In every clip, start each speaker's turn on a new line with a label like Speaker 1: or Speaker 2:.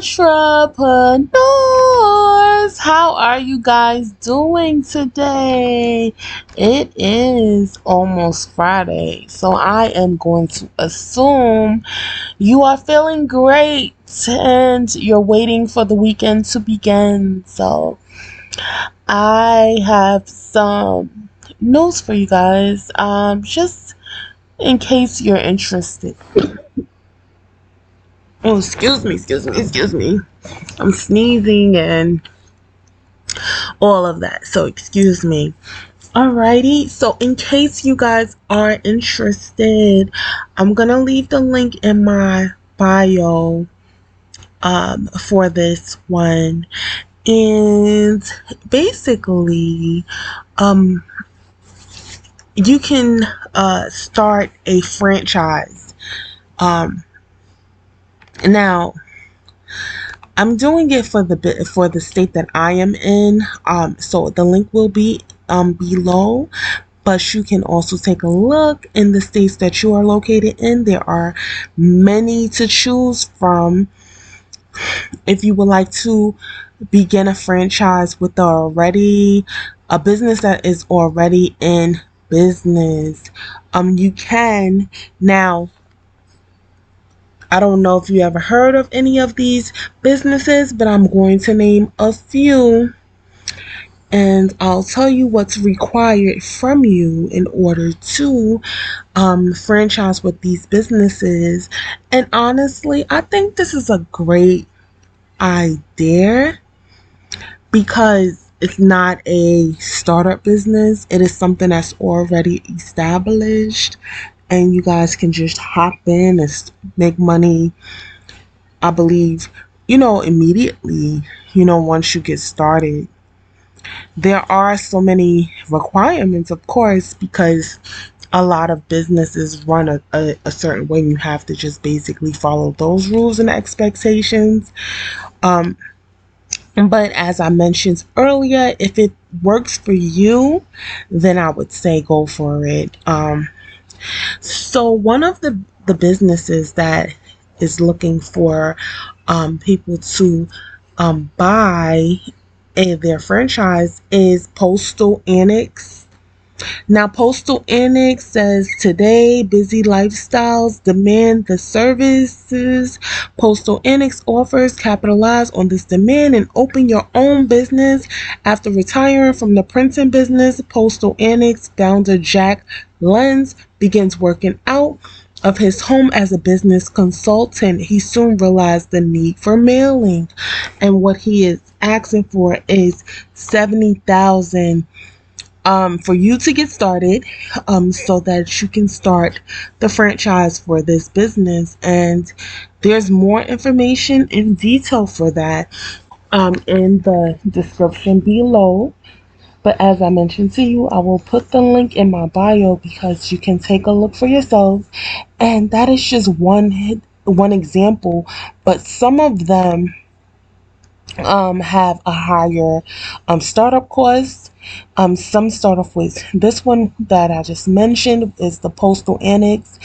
Speaker 1: Entrepreneurs, how are you guys doing today? It is almost Friday, so I am going to assume you are feeling great and you're waiting for the weekend to begin. So I have some news for you guys, just in case you're interested. Oh, excuse me. I'm sneezing and all of that, so excuse me. Alrighty, so in case you guys are interested, I'm gonna leave the link in my bio for this one. And basically, you can start a franchise. Now I'm doing it for the state that I am in. So the link will be below, but you can also take a look in the states that you are located in. There are many to choose from. If you would like to begin a franchise with a business that is already in business, you can. Now, I don't know if you ever heard of any of these businesses, but I'm going to name a few, and I'll tell you what's required from you in order to franchise with these businesses. And honestly, I think this is a great idea because it's not a startup business. It is something that's already established, and you guys can just hop in and make money, I believe, immediately, once you get started. There are so many requirements, of course, because a lot of businesses run a certain way, and you have to just basically follow those rules and expectations. But as I mentioned earlier, if it works for you, then I would say go for it. So one of the businesses that is looking for people to buy their franchise is Postal Annex. Now, Postal Annex says today, busy lifestyles demand the services Postal Annex offers. Capitalize on this demand and open your own business. After retiring from the printing business, Postal Annex founder Jack Lenz begins working out of his home as a business consultant. He soon realized the need for mailing, and what he is asking for is $70,000 for you to get started, so that you can start the franchise for this business. And there's more information in detail for that in the description below. But as I mentioned to you, I will put the link in my bio because you can take a look for yourself. And that is just one example, but some of them have a higher startup cost. Some start off with this one that I just mentioned is the Postal Annex,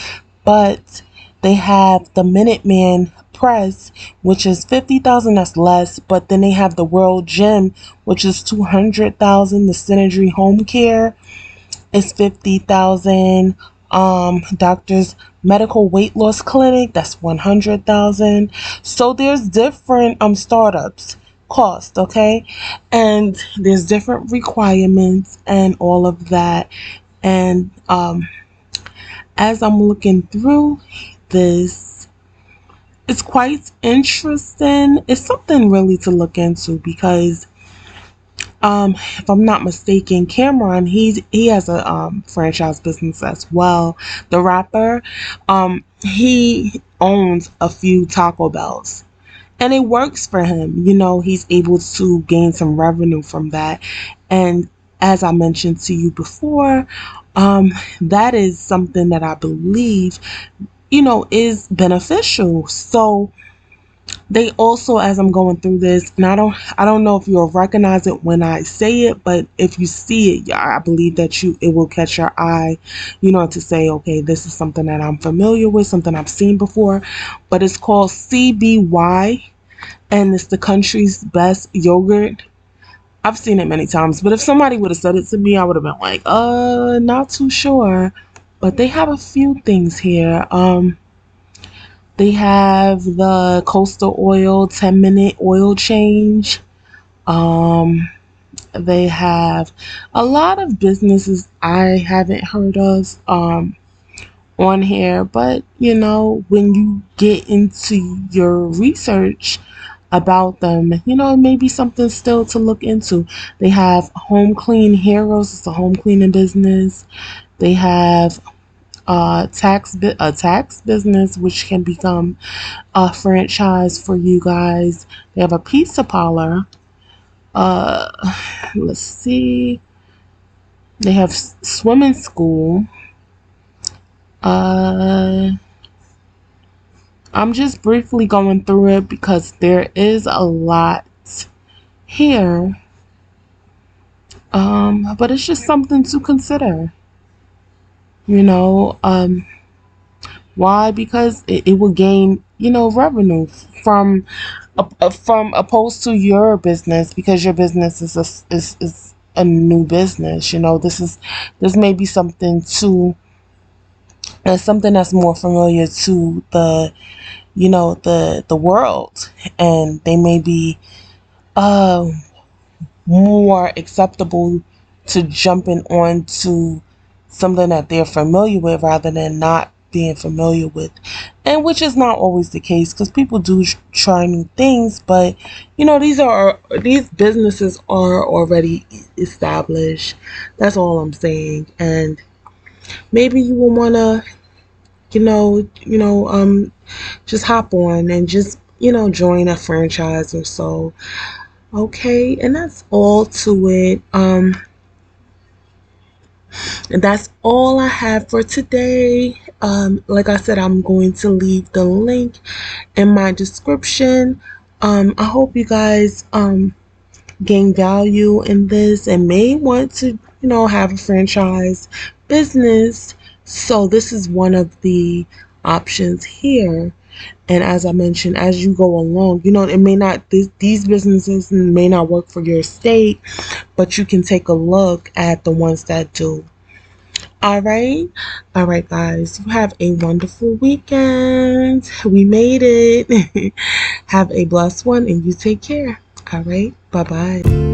Speaker 1: but they have the Minuteman Press, which is $50,000. That's less. But then they have the World Gym, which is $200,000. The Synergy Home Care is $50,000. Doctor's Medical Weight Loss Clinic, that's $100,000. So there's different startups cost, okay, and there's different requirements and all of that. And as I'm looking through this, it's quite interesting. It's something really to look into because if I'm not mistaken, Cameron, he has a franchise business as well. The rapper, he owns a few Taco Bells, and it works for him. He's able to gain some revenue from that. And as I mentioned to you before, that is something that I believe, is beneficial. So they also, as I'm going through this, and I don't know if you'll recognize it when I say it, but if you see it, I believe that it will catch your eye, to say, okay, this is something that I'm familiar with, something I've seen before. But it's called CBY and it's the country's best yogurt. I've seen it many times, but if somebody would have said it to me, I would have been like, not too sure. But they have a few things here. They have the Coastal Oil 10-minute oil change. They have a lot of businesses I haven't heard of on here, but when you get into your research about them, it may be something still to look into. They have Home Clean Heroes, it's a home cleaning business. They have a tax business, which can become a franchise for you guys. They have a pizza parlor. Let's see. They have swimming school. I'm just briefly going through it because there is a lot here. But it's just something to consider. Why? Because it will gain, revenue from opposed to your business, because your business is a new business. This may be something that's more familiar to the world, and they may be more acceptable to jumping on to something that they're familiar with rather than not being familiar with, and which is not always the case, because people do try new things, but these businesses are already established. That's all I'm saying. And maybe you will want to just hop on and just join a franchise or so. Okay, and that's all to it. And that's all I have for today. Like I said, I'm going to leave the link in my description. I hope you guys gain value in this and may want to have a franchise business. So this is one of the options here. And as I mentioned, as you go along, it may not, these businesses may not work for your state, but you can take a look at the ones that do. All right, guys, you have a wonderful weekend. We made it. Have a blessed one, and you take care. All right, bye-bye.